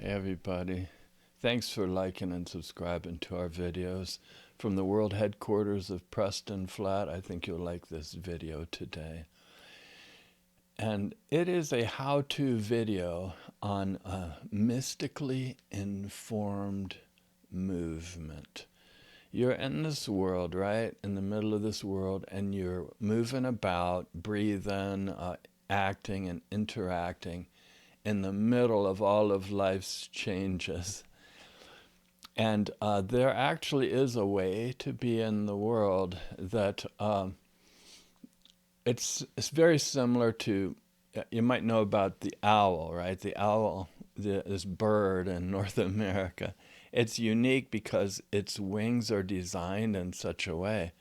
Hey everybody, thanks for liking and subscribing to our videos. From the world headquarters of Preston Flat, I think you'll like this video today. And it is a how-to video on a mystically informed movement. You're in this world, right? In the middle of this world, and you're moving about, breathing, acting and interacting in the middle of all of life's changes. And there actually is a way to be in the world that it's very similar to, you might know about the owl, right? The owl, this bird in North America. It's unique because its wings are designed in such a way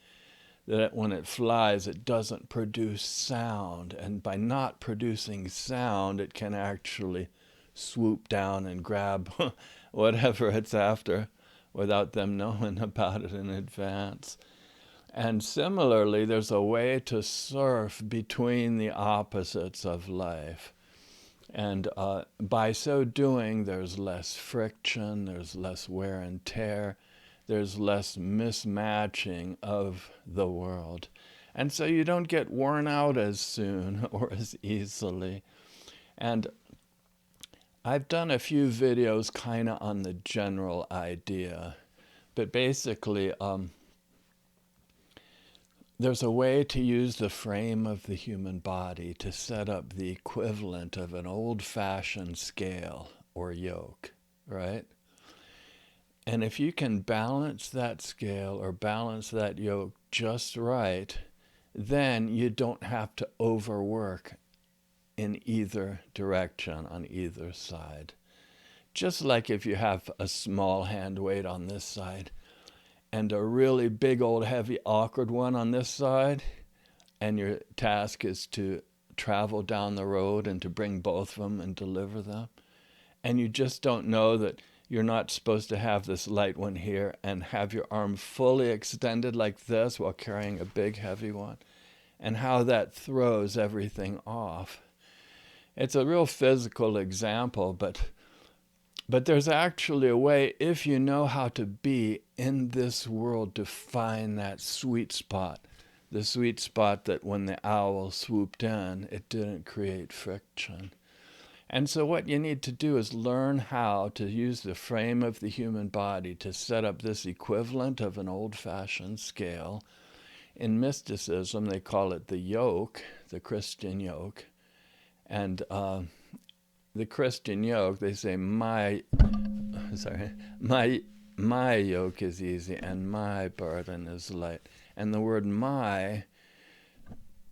that when it flies, it doesn't produce sound. And by not producing sound, it can actually swoop down and grab whatever it's after without them knowing about it in advance. And similarly, there's a way to surf between the opposites of life. And by so doing, there's less friction, there's less wear and tear, there's less mismatching of the world. And so you don't get worn out as soon or as easily. And I've done a few videos kind of on the general idea, but basically there's a way to use the frame of the human body to set up the equivalent of an old-fashioned scale or yoke, right? And if you can balance that scale or balance that yoke just right, then you don't have to overwork in either direction on either side. Just like if you have a small hand weight on this side and a really big old heavy awkward one on this side, and your task is to travel down the road and to bring both of them and deliver them, and you just don't know that you're not supposed to have this light one here and have your arm fully extended like this while carrying a big heavy one, and how that throws everything off. It's a real physical example, but there's actually a way, if you know how to be in this world, to find that sweet spot. The sweet spot that when the owl swooped in, it didn't create friction. And so what you need to do is learn how to use the frame of the human body to set up this equivalent of an old-fashioned scale. In mysticism, they call it the yoke, the Christian yoke. And the Christian yoke, they say my yoke is easy and my burden is light. And the word my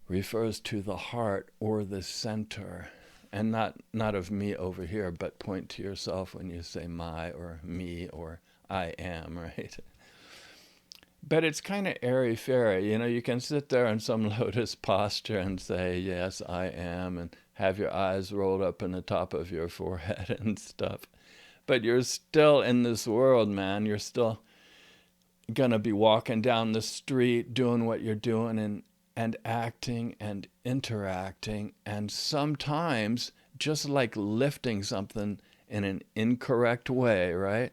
refers to the heart or the center, and not of me over here, but point to yourself when you say my or me or I am, right? But it's kind of airy-fairy. You know, you can sit there in some lotus posture and say, yes, I am, and have your eyes rolled up in the top of your forehead and stuff. But you're still in this world, man. You're still going to be walking down the street, doing what you're doing, and acting and interacting. And sometimes, just like lifting something in an incorrect way, right?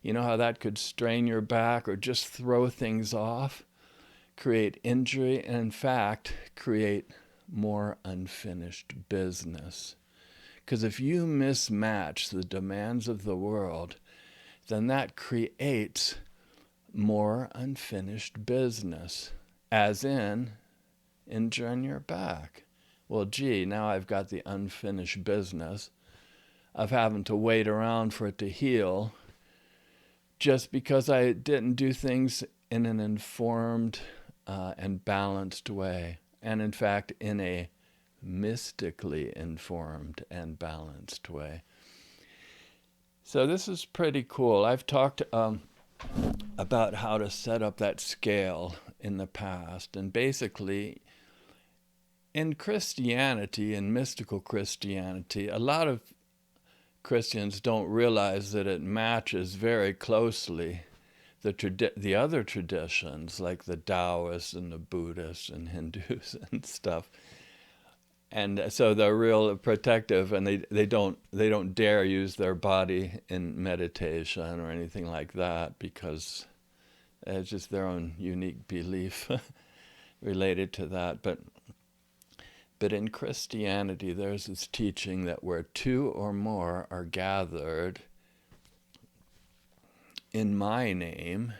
You know how that could strain your back or just throw things off, create injury, and in fact, create more unfinished business. Because if you mismatch the demands of the world, then that creates more unfinished business, as in injuring your back. Well, gee, now I've got the unfinished business of having to wait around for it to heal just because I didn't do things in an informed and balanced way. And in fact, in a mystically informed and balanced way. So this is pretty cool. I've talked about how to set up that scale in the past. And basically, in Christianity, in mystical Christianity, a lot of Christians don't realize that it matches very closely the other traditions, like the Taoists and the Buddhists and Hindus and stuff. And so they're real protective, and they don't dare use their body in meditation or anything like that, because it's just their own unique belief related to that. But in Christianity, there's this teaching that where two or more are gathered in my name,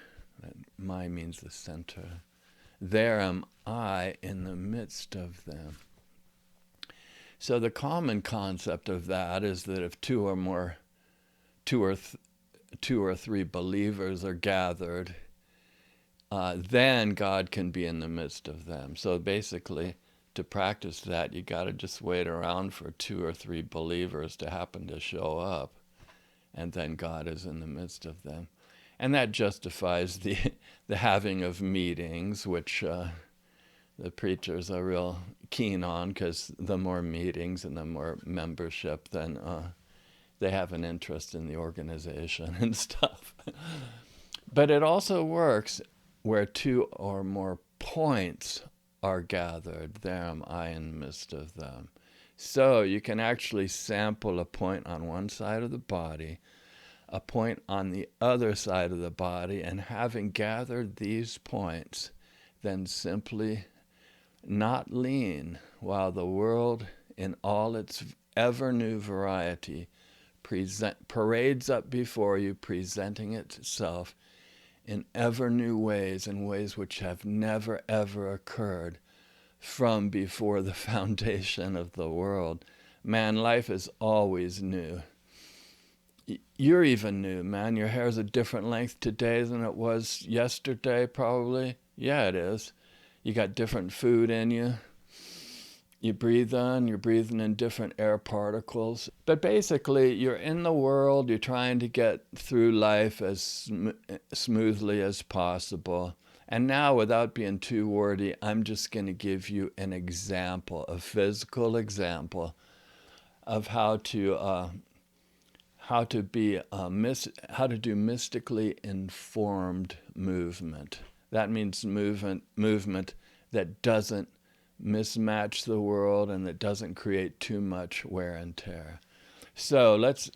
my means the center, there am I in the midst of them. So the common concept of that is that if two or three believers are gathered, then God can be in the midst of them. So basically, to practice that, you got to just wait around for two or three believers to happen to show up, and then God is in the midst of them. And that justifies the having of meetings, which the preachers are real keen on, because the more meetings and the more membership, then they have an interest in the organization and stuff. But it also works where two or more points are gathered. There am I in the midst of them. So you can actually sample a point on one side of the body, a point on the other side of the body, and having gathered these points, then simply not lean while the world in all its ever-new variety parades up before you, presenting itself in ever-new ways, in ways which have never ever occurred from before the foundation of the world. Man, life is always new. You're even new, man. Your hair's a different length today than it was yesterday, probably. Yeah, it is. You got different food in you. You breathe on, you're breathing in different air particles. But basically, you're in the world, you're trying to get through life as smoothly as possible. And now, without being too wordy, I'm just going to give you an example, a physical example of how to do mystically informed movement. That means movement that doesn't mismatch the world and that doesn't create too much wear and tear. So this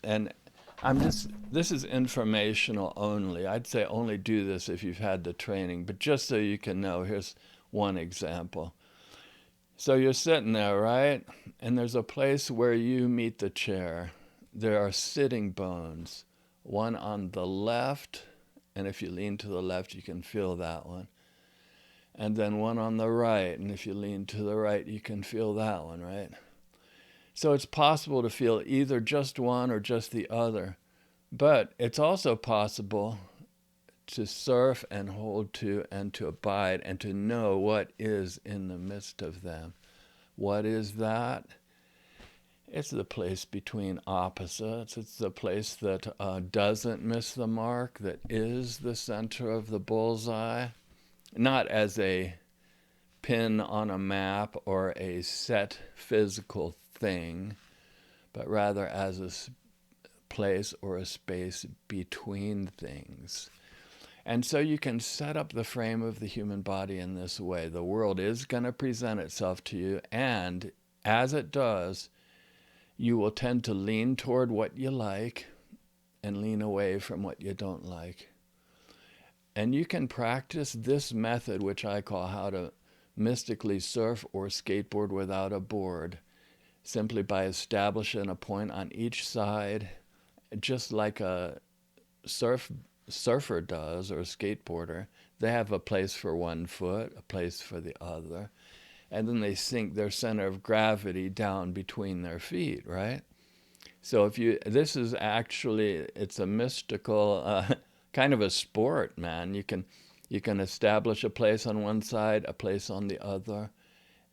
is informational only. I'd say only do this if you've had the training, but just so you can know, here's one example. So you're sitting there, right? And there's a place where you meet the chair. There are sitting bones, one on the left, and if you lean to the left, you can feel that one. And then one on the right, and if you lean to the right, you can feel that one, right? So it's possible to feel either just one or just the other. But it's also possible to surf and hold to and to abide and to know what is in the midst of them. What is that? It's the place between opposites. It's the place that doesn't miss the mark, that is the center of the bullseye. Not as a pin on a map or a set physical thing, but rather as a place or a space between things. And so you can set up the frame of the human body in this way. The world is going to present itself to you, and as it does, you will tend to lean toward what you like and lean away from what you don't like. And you can practice this method, which I call how to mystically surf or skateboard without a board, simply by establishing a point on each side, just like a surfer does, or a skateboarder. They have a place for one foot, a place for the other, and then they sink their center of gravity down between their feet, right? So this is actually, it's a mystical kind of a sport, man. You can establish a place on one side, a place on the other,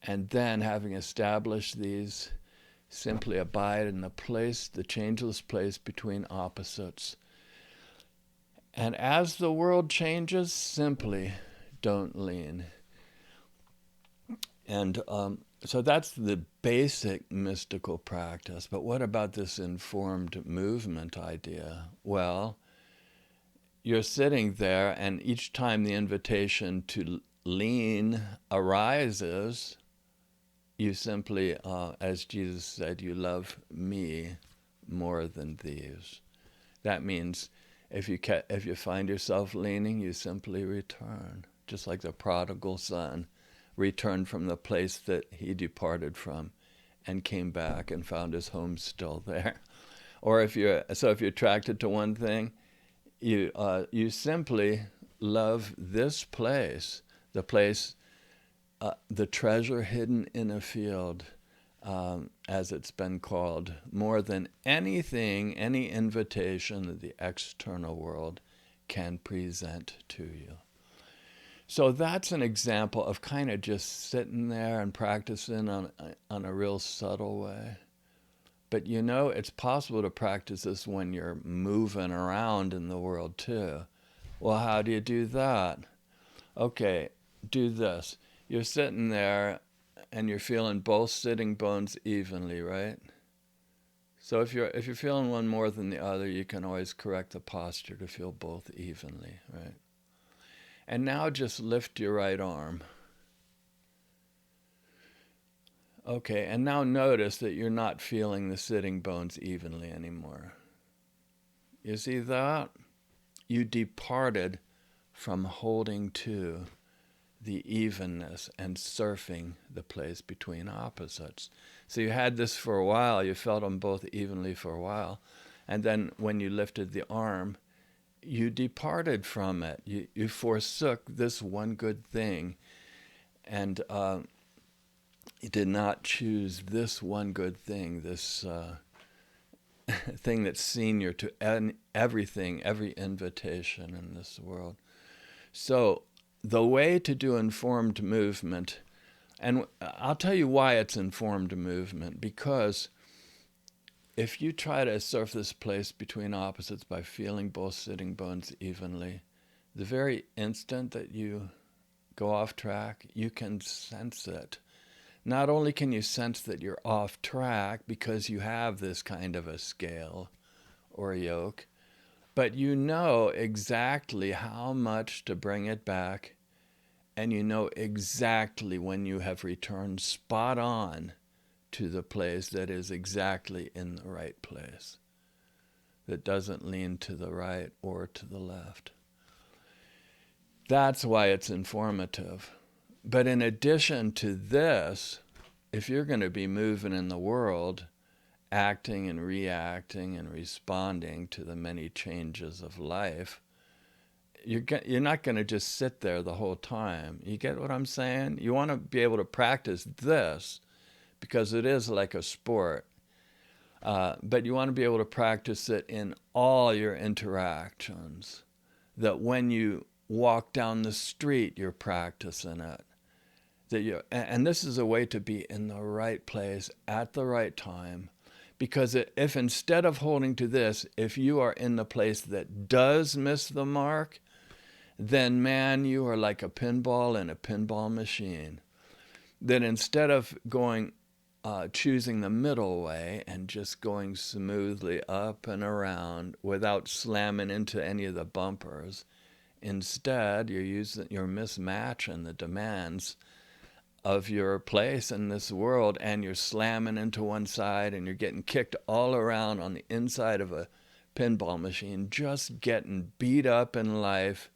and then having established these, simply abide in the changeless place between opposites. And as the world changes, simply don't lean. And so that's the basic mystical practice. But what about this informed movement idea? Well, you're sitting there, and each time the invitation to lean arises, you simply, as Jesus said, you love me more than these. That means if you find yourself leaning, you simply return, just like the prodigal son returned from the place that he departed from and came back and found his home still there. Or if you're attracted to one thing, you simply love this place, the place, the treasure hidden in a field, as it's been called, more than anything, any invitation that the external world can present to you. So that's an example of kind of just sitting there and practicing on a real subtle way. But it's possible to practice this when you're moving around in the world too. Well, how do you do that? Okay, do this. You're sitting there and you're feeling both sitting bones evenly, right? So if you're feeling one more than the other, you can always correct the posture to feel both evenly, right? And now just lift your right arm. Okay, and now notice that you're not feeling the sitting bones evenly anymore. You see that? You departed from holding to the evenness and surfing the place between opposites. So you had this for a while, you felt them both evenly for a while, and then when you lifted the arm, you departed from it. You forsook this one good thing, and you did not choose this one good thing, this thing that's senior to everything, every invitation in this world. So the way to do informed movement, and I'll tell you why it's informed movement, because if you try to surf this place between opposites by feeling both sitting bones evenly, the very instant that you go off track, you can sense it. Not only can you sense that you're off track because you have this kind of a scale or a yoke, but you know exactly how much to bring it back, and you know exactly when you have returned spot on to the place that is exactly in the right place, that doesn't lean to the right or to the left. That's why it's informative. But in addition to this, if you're going to be moving in the world, acting and reacting and responding to the many changes of life, you're not going to just sit there the whole time. You get what I'm saying? You want to be able to practice this because it is like a sport. But you want to be able to practice it in all your interactions. That when you walk down the street, you're practicing it. And this is a way to be in the right place at the right time. Because if instead of holding to this, if you are in the place that does miss the mark, then man, you are like a pinball in a pinball machine. That instead of choosing the middle way and just going smoothly up and around without slamming into any of the bumpers, instead you're mismatching the demands of your place in this world, and you're slamming into one side and you're getting kicked all around on the inside of a pinball machine, just getting beat up in life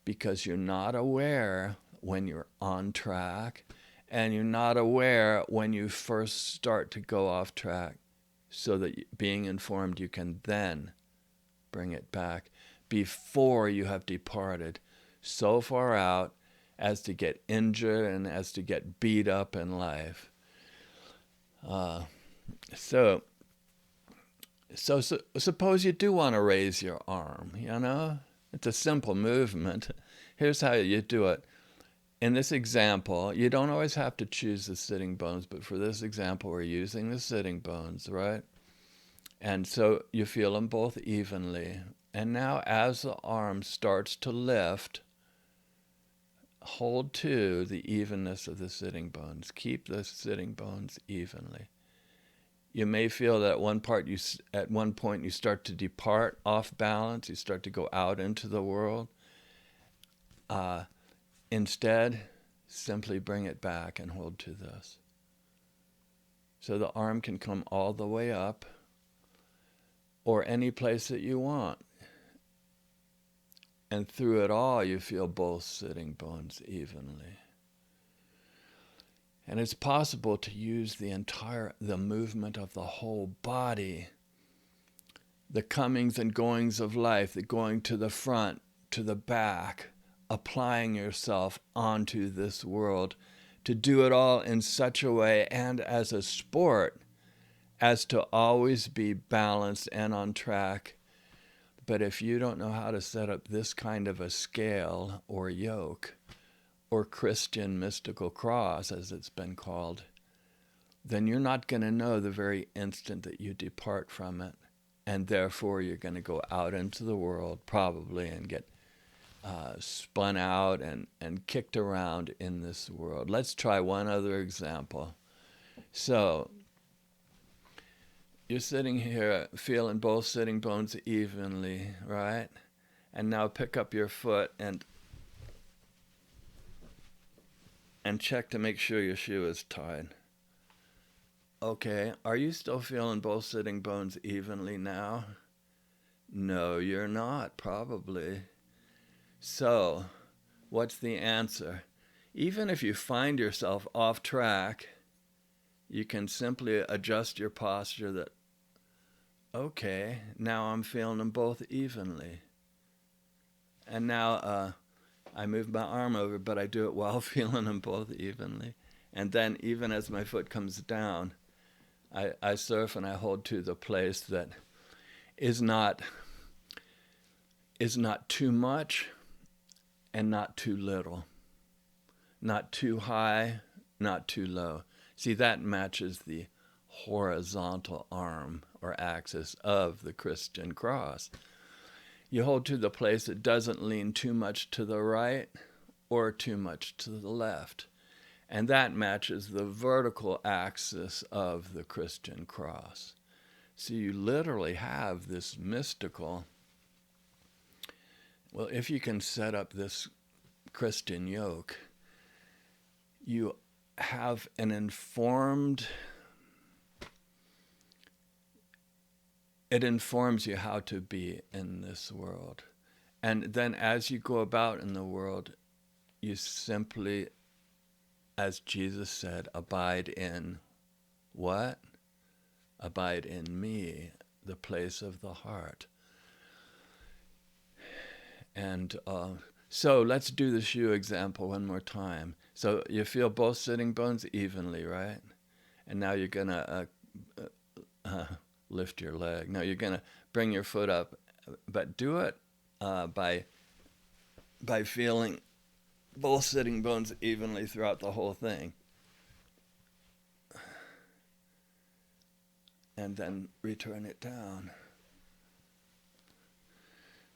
because you're not aware when you're on track, and you're not aware when you first start to go off track, so that being informed, you can then bring it back before you have departed so far out as to get injured and as to get beat up in life. So suppose you do want to raise your arm, It's a simple movement. Here's how you do it. In this example, you don't always have to choose the sitting bones, but for this example, we're using the sitting bones, right? And so you feel them both evenly. And now as the arm starts to lift, hold to the evenness of the sitting bones. Keep the sitting bones evenly. You may feel that at one point you start to depart off balance. You start to go out into the world. Instead, simply bring it back and hold to this. So the arm can come all the way up or any place that you want. And through it all, you feel both sitting bones evenly. And it's possible to use the movement of the whole body, the comings and goings of life, the going to the front, to the back, applying yourself onto this world, to do it all in such a way and as a sport as to always be balanced and on track. But if you don't know how to set up this kind of a scale or yoke, or Christian mystical cross, as it's been called, then you're not going to know the very instant that you depart from it. And therefore, you're going to go out into the world, probably, and get spun out and kicked around in this world. Let's try one other example. So, you're sitting here feeling both sitting bones evenly, right? And now pick up your foot and check to make sure your shoe is tied. Okay, are you still feeling both sitting bones evenly now? No, you're not, probably. So, what's the answer? Even if you find yourself off track, you can simply adjust your posture that, okay, now I'm feeling them both evenly. And now I move my arm over, but I do it while feeling them both evenly. And then even as my foot comes down, I surf and I hold to the place that is not too much and not too little. Not too high, not too low. See, that matches the horizontal arm or axis of the Christian cross. You hold to the place that doesn't lean too much to the right or too much to the left. And that matches the vertical axis of the Christian cross. So you literally have this mystical, well, if you can set up this Christian yoke, you have an informed, it informs you how to be in this world. And then as you go about in the world, you simply, as Jesus said, abide in what? Abide in me, the place of the heart. And so let's do the shoe example one more time. So you feel both sitting bones evenly, right? And now you're going to lift your leg. Now you're going to bring your foot up, but do it by feeling both sitting bones evenly throughout the whole thing. And then return it down.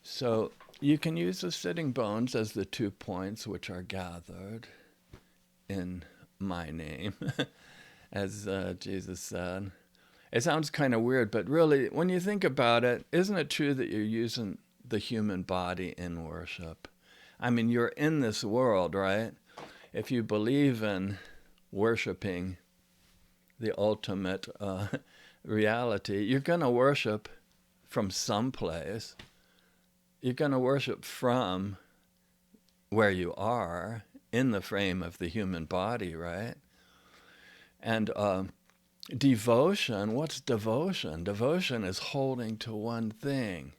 So you can use the sitting bones as the 2 points which are gathered in my name, as Jesus said. It sounds kind of weird, but really, when you think about it, isn't it true that you're using the human body in worship? I mean, you're in this world, right? If you believe in worshiping the ultimate reality, you're going to worship from some place. You're going to worship from where you are in the frame of the human body, right? And devotion, what's devotion? Devotion is holding to one thing.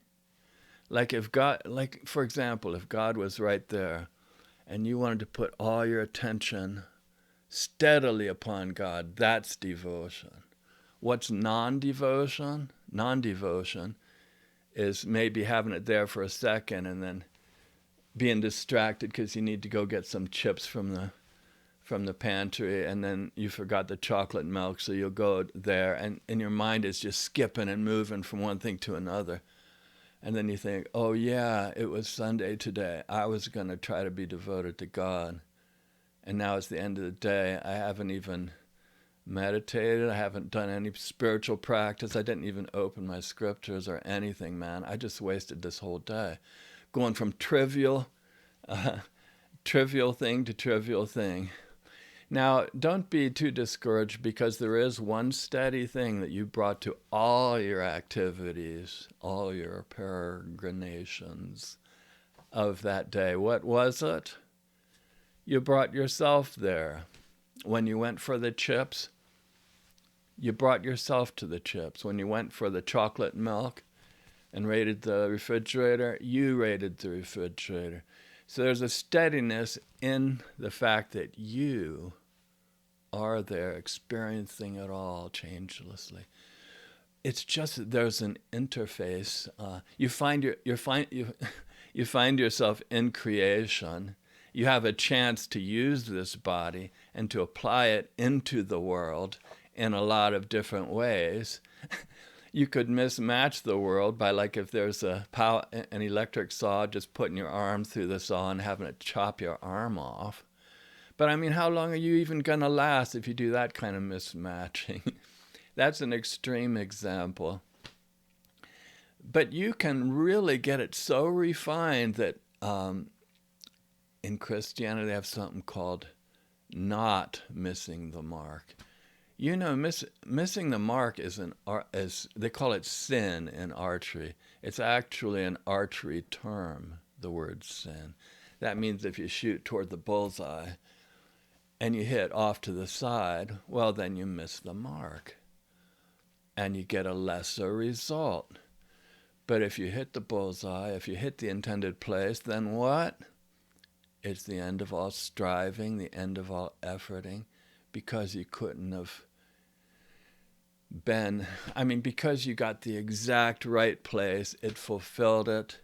Like if God, like for example, if God was right there and you wanted to put all your attention steadily upon God, that's devotion. What's non-devotion? Non-devotion is maybe having it there for a second and then being distracted because you need to go get some chips from the pantry, and then you forgot the chocolate milk, so you'll go there, and your mind is just skipping and moving from one thing to another. And then you think, oh yeah, it was Sunday today. I was going to try to be devoted to God. And now it's the end of the day. I haven't even meditated. I haven't done any spiritual practice. I didn't even open my scriptures or anything, man. I just wasted this whole day going from trivial thing to trivial thing. Now, don't be too discouraged, because there is one steady thing that you brought to all your activities, all your peregrinations of that day. What was it? You brought yourself there. When you went for the chips, you brought yourself to the chips. When you went for the chocolate milk and raided the refrigerator, you raided the refrigerator. So there's a steadiness in the fact that you are there experiencing it all changelessly. It's just that there's an interface. You find yourself in creation. You have a chance to use this body and to apply it into the world in a lot of different ways. You could mismatch the world by, like, if there's an electric saw, just putting your arm through the saw and having it chop your arm off. But I mean, how long are you even going to last if you do that kind of mismatching? That's an extreme example. But you can really get it so refined that in Christianity they have something called not missing the mark. You know, missing the mark is they call it sin in archery. It's actually an archery term, the word sin. That means if you shoot toward the bullseye and you hit off to the side, well, then you miss the mark and you get a lesser result. But if you hit the bullseye, if you hit the intended place, then what? It's the end of all striving, the end of all efforting, because you couldn't have been, because you got the exact right place, it fulfilled it,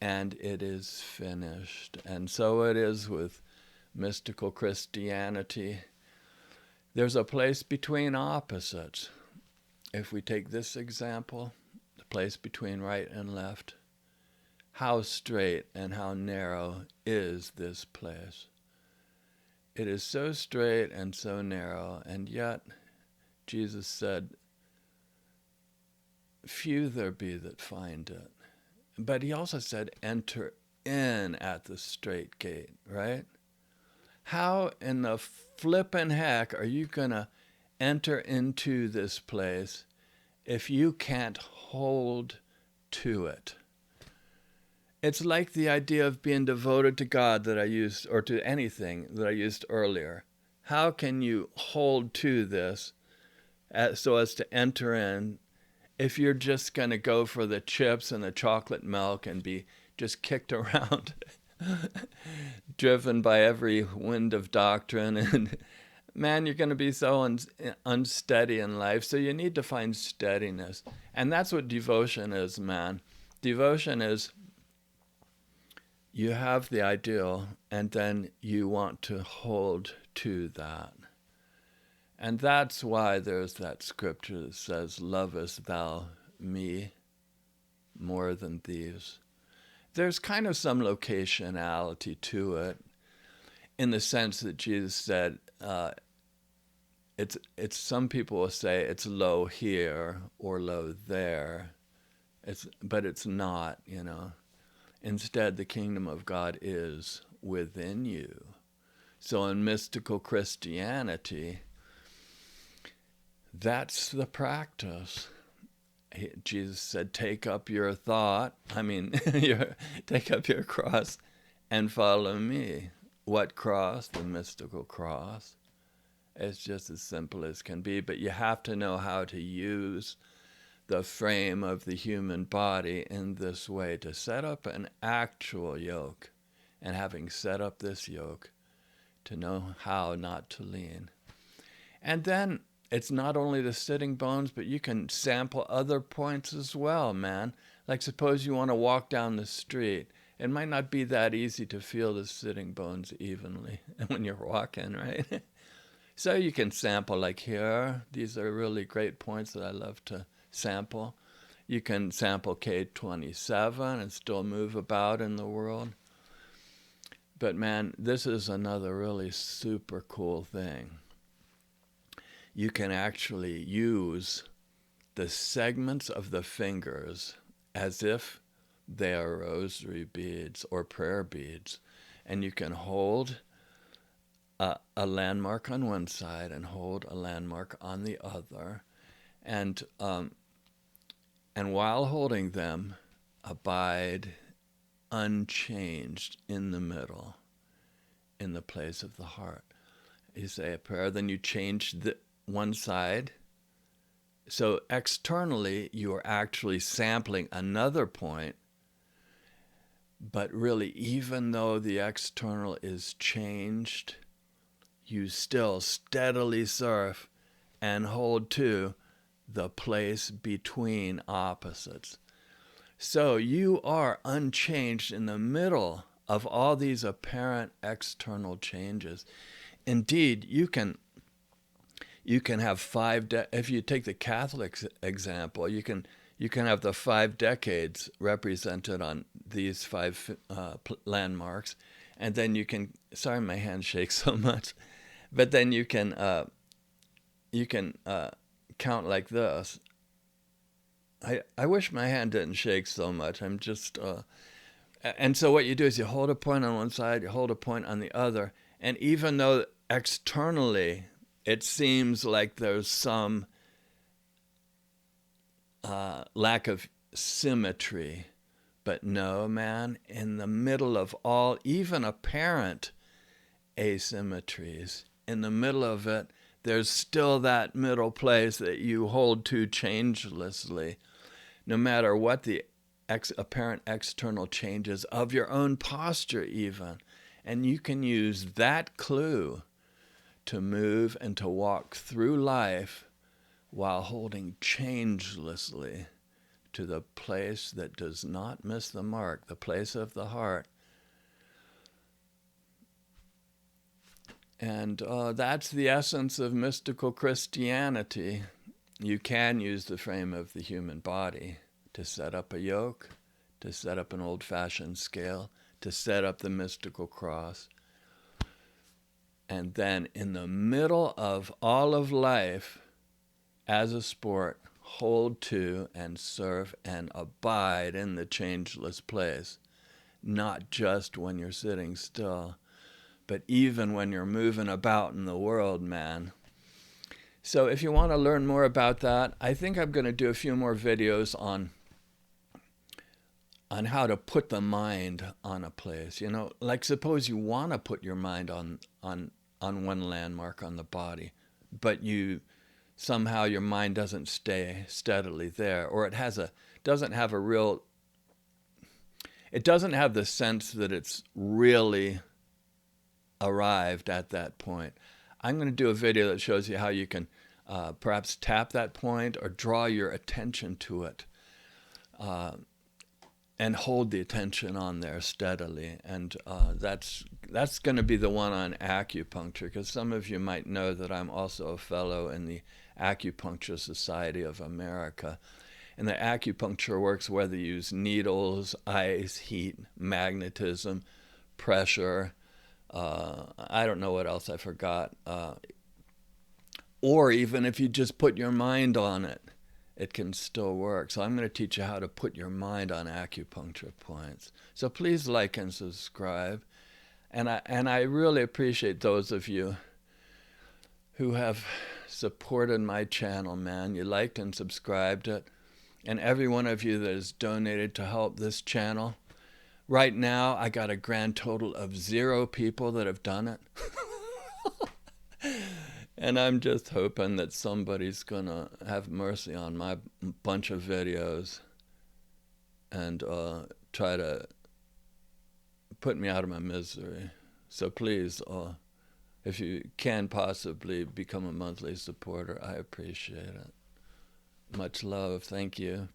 and it is finished. And so it is with mystical Christianity. There's a place between opposites. If we take this example, the place between right and left, how straight and how narrow is this place? It is so straight and so narrow, and yet Jesus said, few there be that find it. But he also said, enter in at the straight gate, right? How in the flippin' heck are you going to enter into this place if you can't hold to it? It's like the idea of being devoted to God that I used, or to anything that I used earlier. How can you hold to this so as to enter in if you're just going to go for the chips and the chocolate milk and be just kicked around, driven by every wind of doctrine? And man, you're going to be so unsteady in life. So you need to find steadiness. And that's what devotion is, man. Devotion is, you have the ideal, and then you want to hold to that. And that's why there's that scripture that says, lovest thou me more than these? There's kind of some locationality to it, in the sense that Jesus said, it's some people will say it's low here or low there. But it's not, you know. Instead, the kingdom of God is within you. So in mystical Christianity, that's the practice. Jesus said, take up your thought. Take up your cross and follow me. What cross? The mystical cross. It's just as simple as can be, but you have to know how to use the frame of the human body in this way to set up an actual yoke, and having set up this yoke, to know how not to lean. And then it's not only the sitting bones, but you can sample other points as well, man. Like suppose you want to walk down the street. It might not be that easy to feel the sitting bones evenly when you're walking, right? So you can sample, like here. These are really great points that I love to sample. You can sample K27 and still move about in the world. But man, this is another really super cool thing. You can actually use the segments of the fingers as if they are rosary beads or prayer beads. And you can hold a landmark on one side and hold a landmark on the other, and while holding them, abide unchanged in the middle, in the place of the heart. You say a prayer, then you change the one side. So externally, you are actually sampling another point, but really, even though the external is changed, you still steadily surf and hold to the place between opposites. So you are unchanged in the middle of all these apparent external changes. Indeed, you can have if you take the Catholic example, you can have the 5 decades represented on these 5 landmarks, and then you can, sorry my hand shakes so much, but then you can count like this. I wish my hand didn't shake so much. I'm just and so what you do is you hold a point on one side, you hold a point on the other, and even though externally it seems like there's some lack of symmetry, but no, man, in the middle of all, even apparent asymmetries, in the middle of it, there's still that middle place that you hold to changelessly, no matter what the apparent external changes of your own posture even. And you can use that clue to move and to walk through life while holding changelessly to the place that does not miss the mark, the place of the heart. And that's the essence of mystical Christianity. You can use the frame of the human body to set up a yoke, to set up an old-fashioned scale, to set up the mystical cross. And then in the middle of all of life, as a sport, hold to and serve and abide in the changeless place, not just when you're sitting still, but even when you're moving about in the world, man. So if you want to learn more about that, I think I'm going to do a few more videos on how to put the mind on a place. You know, like suppose you want to put your mind on one landmark on the body, but somehow your mind doesn't stay steadily there, or it doesn't have the sense that it's really arrived at that point. I'm going to do a video that shows you how you can perhaps tap that point or draw your attention to it and hold the attention on there steadily. And that's going to be the one on acupuncture, because some of you might know that I'm also a fellow in the Acupuncture Society of America. And the acupuncture works whether you use needles, ice, heat, magnetism, pressure, I don't know what else I forgot, or even if you just put your mind on it, it can still work. So I'm going to teach you how to put your mind on acupuncture points. So please like and subscribe. And I really appreciate those of you who have supported my channel, man. You liked and subscribed it. And every one of you that has donated to help this channel. Right now, I got a grand total of 0 people that have done it. And I'm just hoping that somebody's going to have mercy on my bunch of videos and try to put me out of my misery. So please, if you can possibly become a monthly supporter, I appreciate it. Much love. Thank you.